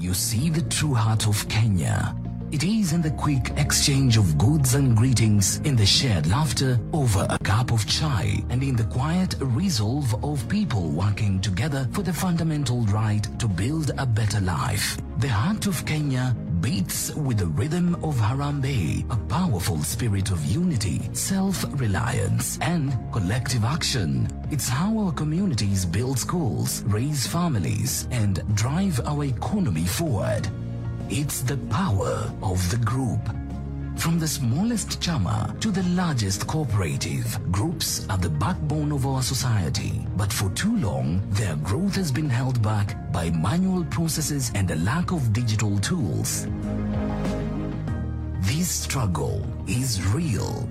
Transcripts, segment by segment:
you see the true heart of Kenya. It is in the quick exchange of goods and greetings, in the shared laughter over a cup of chai, and in the quiet resolve of people working together for the fundamental right to build a better life. The heart of Kenya beats with the rhythm of Harambee, a powerful spirit of unity, self-reliance, and collective action. It's how our communities build schools, raise families, and drive our economy forward. It's the power of the group. From the smallest chama to the largest cooperative, groups are the backbone of our society. But for too long, their growth has been held back by manual processes and a lack of digital tools. This struggle is real.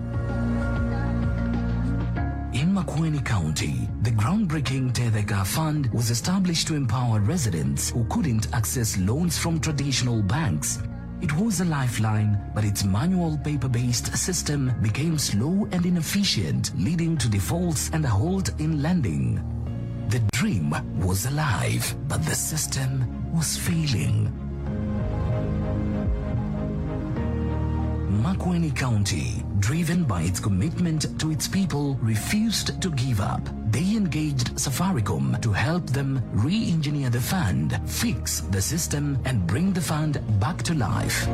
In Makueni County, the groundbreaking Tetheka Fund was established to empower residents who couldn't access loans from traditional banks. It was a lifeline, but its manual paper-based system became slow and inefficient, leading to defaults and a halt in lending. The dream was alive, but the system was failing. Makueni County, driven by its commitment to its people, refused to give up. They engaged Safaricom to help them re-engineer the fund, fix the system, and bring the fund back to life.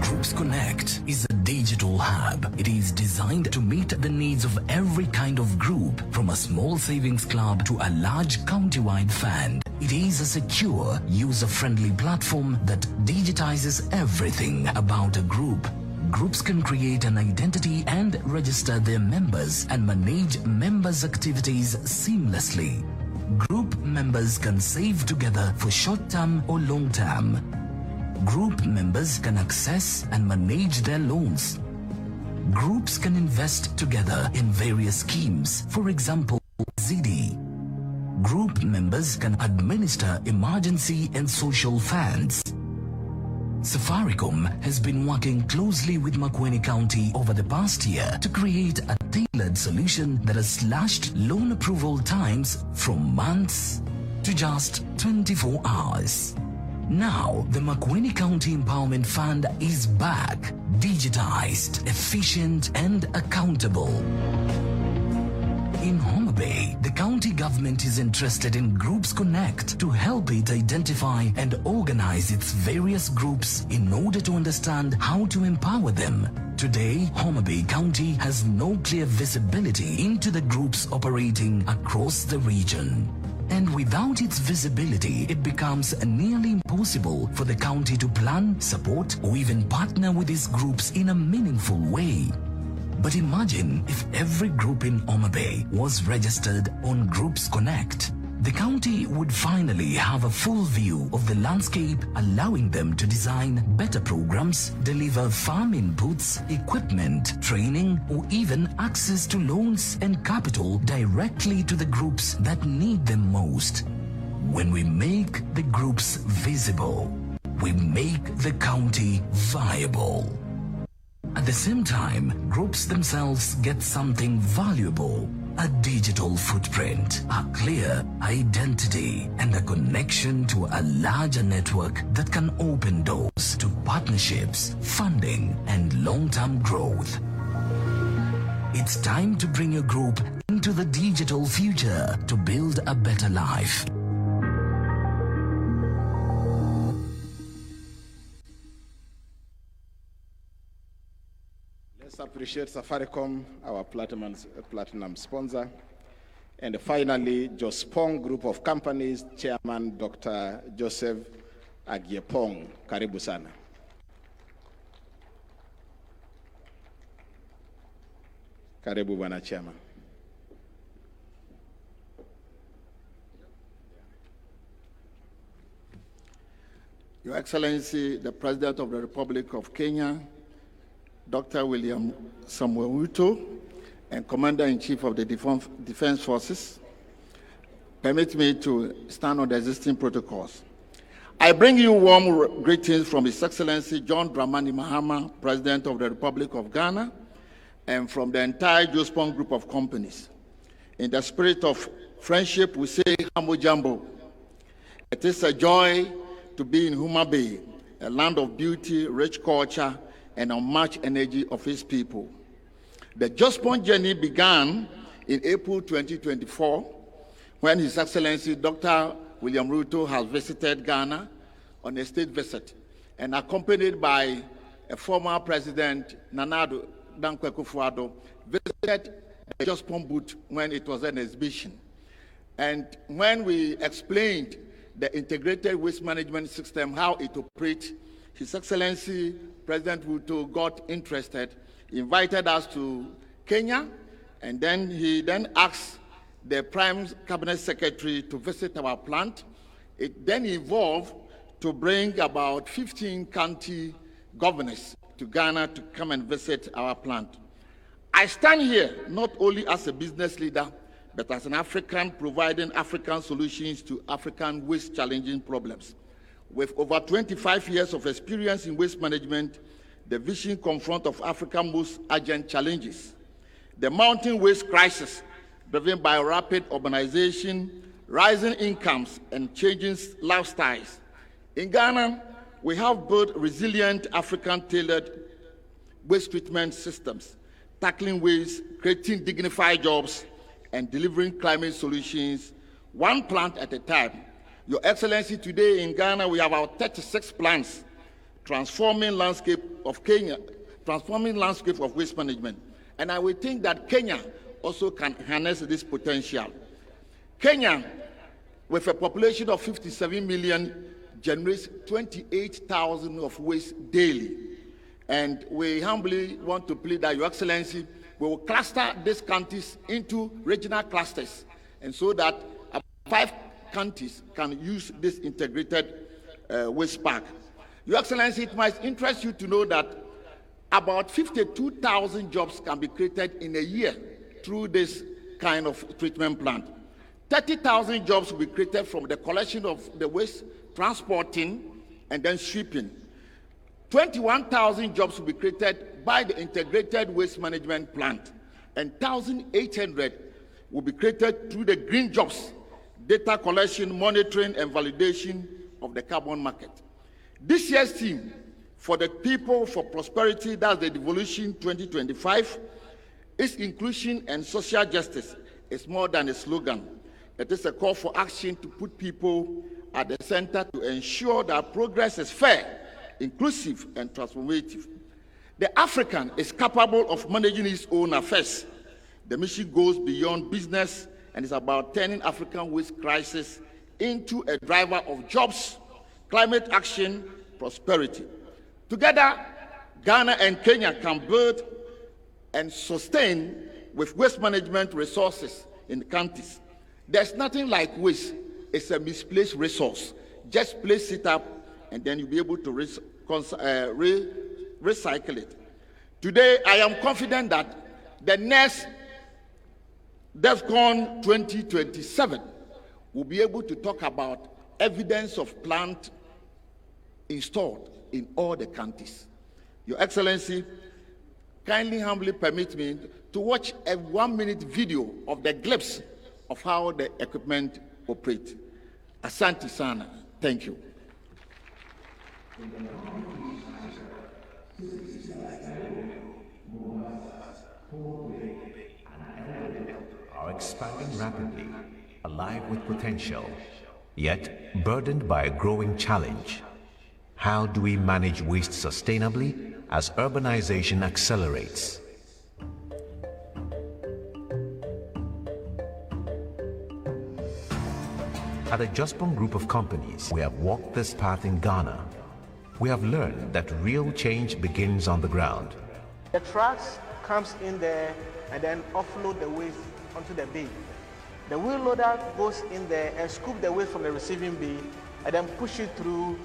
Groups Connect is a digital hub. It is designed to meet the needs of every kind of group, from a small savings club to a large county-wide fund. It is a secure, user-friendly platform that digitizes everything about a group. Groups can create an identity and register their members and manage members' activities seamlessly. Group members can save together for short-term or long-term. Group members can access and manage their loans. Groups can invest together in various schemes, for example, ZD. Group members can administer emergency and social funds. Safaricom has been working closely with Makueni County over the past year to create a tailored solution that has slashed loan approval times from months to just 24 hours. Now, the Makueni County Empowerment Fund is back, digitized, efficient, and accountable. In Homa Bay, the county government is interested in Groups Connect to help it identify and organize its various groups in order to understand how to empower them. Today, Homa Bay County has no clear visibility into the groups operating across the region. And without its visibility, it becomes nearly impossible for the county to plan, support, or even partner with these groups in a meaningful way. But imagine if every group in Homa Bay was registered on Groups Connect. The county would finally have a full view of the landscape, allowing them to design better programs, deliver farm inputs, equipment, training, or even access to loans and capital directly to the groups that need them most. When we make the groups visible, we make the county viable. At the same time, groups themselves get something valuable: a digital footprint, a clear identity, and a connection to a larger network that can open doors to partnerships, funding, and long-term growth. It's time to bring your group into the digital future to build a better life. Let's appreciate Safaricom, our platinum sponsor. And finally, Jospong Group of Companies, Chairman Dr. Joseph Agiepong. Karibu sana. Karibu Bwana Chairman. Your Excellency, the President of the Republic of Kenya, Dr. William Samuel Ruto, and Commander-in-Chief of the Defense Forces, permit me to stand on the existing protocols. I bring you warm greetings from His Excellency John Dramani Mahama, President of the Republic of Ghana, and from the entire Jospong Group of Companies. In the spirit of friendship, we say Hamo Jambo. It is a joy to be in Huma Bay, a land of beauty, rich culture, and unmatched energy of its people. The Just Point journey began in April 2024 when His Excellency Dr. William Ruto has visited Ghana on a state visit and accompanied by a former President Nana Dankwa Akufo-Addo visited the Just Point booth when it was an exhibition. And when we explained the integrated waste management system, how it operates, His Excellency President Ruto got interested, invited us to Kenya, and then he asked the Prime Cabinet Secretary to visit our plant. It then evolved to bring about 15 county governors to Ghana to come and visit our plant. I stand here not only as a business leader, but as an African providing African solutions to African waste challenging problems. With over 25 years of experience in waste management, the vision confront of Africa's most urgent challenges. The mounting waste crisis, driven by rapid urbanization, rising incomes, and changing lifestyles. In Ghana, we have built resilient African-tailored waste treatment systems, tackling waste, creating dignified jobs, and delivering climate solutions, one plant at a time. Your Excellency, today in Ghana, we have our 36 plants, transforming landscape of waste management. And I would think that Kenya also can harness this potential. Kenya, with a population of 57 million, generates 28,000 of waste daily. And we humbly want to plead that Your Excellency, we will cluster these counties into regional clusters, and so that 5 counties can use this integrated waste park. Your Excellency, it might interest you to know that about 52,000 jobs can be created in a year through this kind of treatment plant. 30,000 jobs will be created from the collection of the waste, transporting, and then shipping. 21,000 jobs will be created by the integrated waste management plant, and 1,800 will be created through the green jobs, data collection, monitoring, and validation of the carbon market. This year's theme for the people for prosperity, that's the Devolution 2025, is inclusion and social justice. It's more than a slogan. It is a call for action to put people at the center to ensure that progress is fair, inclusive, and transformative. The African is capable of managing his own affairs. The mission goes beyond business and is about turning African waste crisis into a driver of jobs, climate action, prosperity. Together, Ghana and Kenya can build and sustain with waste management resources in the countries. There's nothing like waste. It's a misplaced resource. Just place it up, and then you'll be able to recycle it. Today, I am confident that the next DEFCON 2027 will be able to talk about evidence of plant installed in all the countries. Your Excellency, kindly humbly permit me to watch a 1-minute video of the glimpse of how the equipment operates. Asante sana. Thank you. Are expanding rapidly, alive with potential, yet burdened by a growing challenge. How do we manage waste sustainably as urbanization accelerates? At a Jospon group of companies, we have walked this path in Ghana. We have learned that real change begins on the ground. The trucks comes in there and then offload the waste onto the bay. The wheel loader goes in there and scoop the waste from the receiving bay and then push it through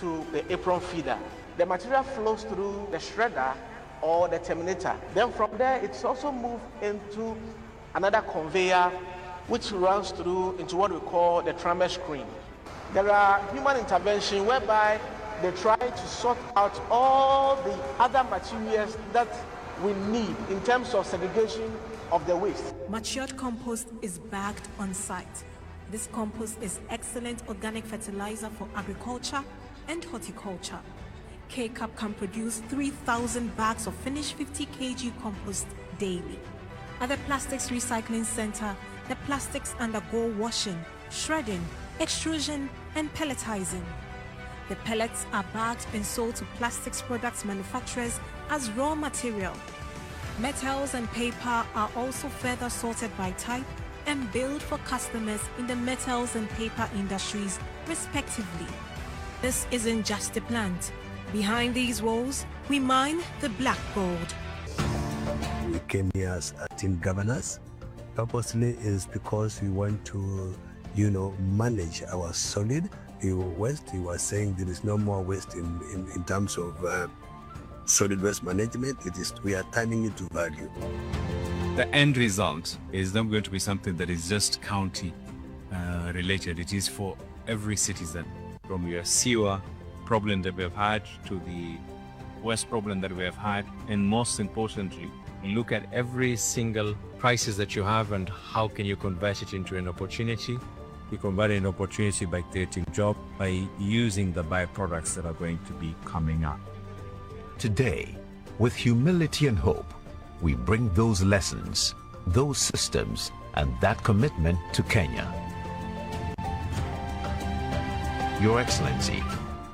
to the apron feeder. The material flows through the shredder or the terminator. Then from there, it's also moved into another conveyor which runs through into what we call the trammer screen. There are human intervention whereby they try to sort out all the other materials that we need in terms of segregation of the waste. Matured compost is bagged on site. This compost is excellent organic fertilizer for agriculture and horticulture. K-Cup can produce 3,000 bags of finished 50 kg compost daily. At the Plastics Recycling Center, the plastics undergo washing, shredding, extrusion, and pelletizing. The pellets are bagged and sold to plastics products manufacturers as raw material. Metals and paper are also further sorted by type and billed for customers in the metals and paper industries, respectively. This isn't just a plant. Behind these walls, we mine the black gold. We came here as team governors. Purposely is because we want to, manage our solid waste. We were saying there is no more waste in terms of solid waste management. We are turning it to value. The end result is not going to be something that is just county related. It is for every citizen, from your sewer problem that we have had to the waste problem that we have had, and most importantly, look at every single crisis that you have and how can you convert it into an opportunity. You convert an opportunity by creating jobs, by using the byproducts that are going to be coming up. Today, with humility and hope, we bring those lessons, those systems, and that commitment to Kenya. Your Excellency,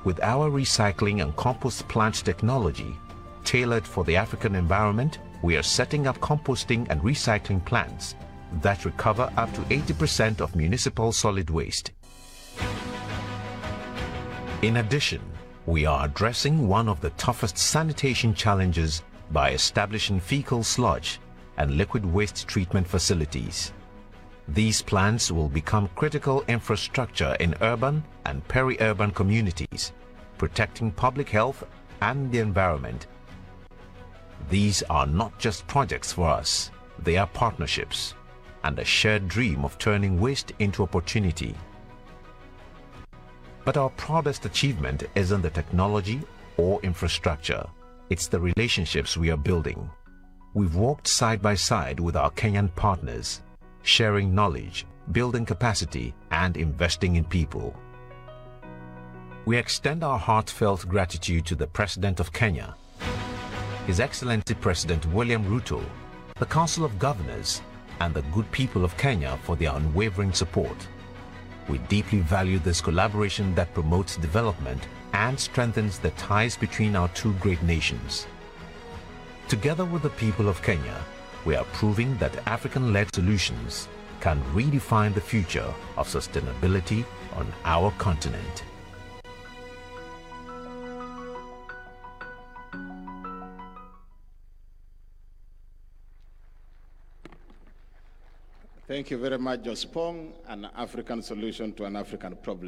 with our recycling and compost plant technology tailored for the African environment, we are setting up composting and recycling plants that recover up to 80% of municipal solid waste. In addition, we are addressing one of the toughest sanitation challenges by establishing fecal sludge and liquid waste treatment facilities. These plants will become critical infrastructure in urban and peri-urban communities, protecting public health and the environment. These are not just projects for us, they are partnerships and a shared dream of turning waste into opportunity. But our proudest achievement isn't the technology or infrastructure. It's the relationships we are building. We've walked side by side with our Kenyan partners, sharing knowledge, building capacity, and investing in people. We extend our heartfelt gratitude to the President of Kenya, His Excellency President William Ruto, the Council of Governors, and the good people of Kenya for their unwavering support. We deeply value this collaboration that promotes development and strengthens the ties between our two great nations. Together with the people of Kenya, we are proving that African-led solutions can redefine the future of sustainability on our continent. Thank you very much, Jospong, an African solution to an African problem.